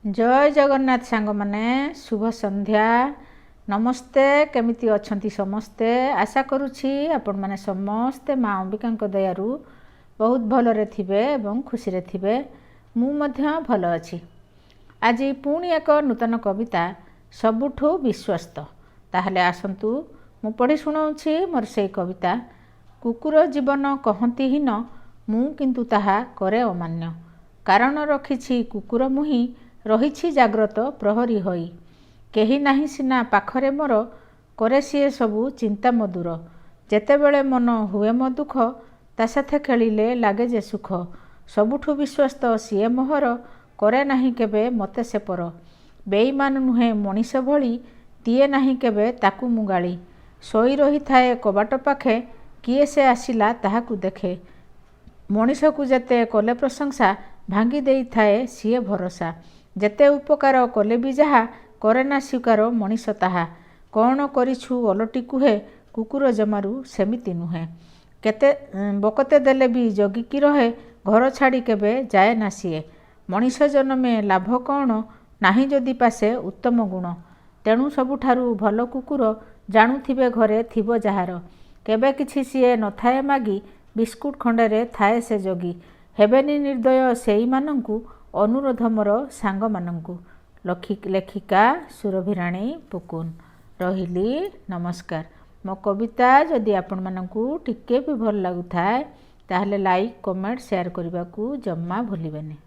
जय जगन्नाथ सांग माने शुभ संध्या नमस्ते केमिति अछंती समस्ते आशा करुछि आपण माने समस्ते माँ अंबिका दयारु बहुत भलरे थिबे एवं खुशी रे थिबे। मु मध्य भल अछि। आज पुणी एक नूतन कविता सबुठु विश्वस्त ताहले आसंतु मु पढ़ी सुनाउछि मोर से कविता। कुकुर जीवन कहंती हीन मु किंतु ताहा करे अमान्य कारण रखिछि कुकुर मुही रहिछि जाग्रत प्रहरी होई केही नाही सिना पाखरे मोर करे सिए सबु चिंता मो दूर जेतेबेले मन हुए मो दुख ता साथे खेलिले लागे जे सुख सबुठु विश्वस्त सिए मोहर करे नाही केबे मते से पर बेईमान नुहे मनीष भली दिए नाही केबे ताकू मु गाली सोई रही थाए कबाट पाखे किए से आसिला ताहाकू देखे मनीष को जेते कले प्रशंसा भांगी देई थाए सिए भरोसा जेते उपकार कले भी जहा करे ना स्वीकार मनीष ताहा कौन करिछु अलटी कुहे कुकुर जमारू सेमिति नुहे केते बकते देले भी जगिकी रहे घर छाड़ी केबे जाए ना सिए मनीष जन्मे लाभ कौन नाही जदि पासे उत्तम गुण तेणु सबुठारु भल कुकुर जाणुथिबे घरे थिबो जहार केबे किछि सिए नथाए मागी बिस्कुट खंडे थाए से जगी हेबेनी निर्दय सेई मानंकु अनुरोध मोर सांग मानंकु। लेखिका सुरभिराणी पुकुन रहिली नमस्कार। मो कविता जदि आपण मानंकु टिके भी भल लागुथाए ताहले लाइक कमेंट शेयर करने को जम्मा भूलिबेनी।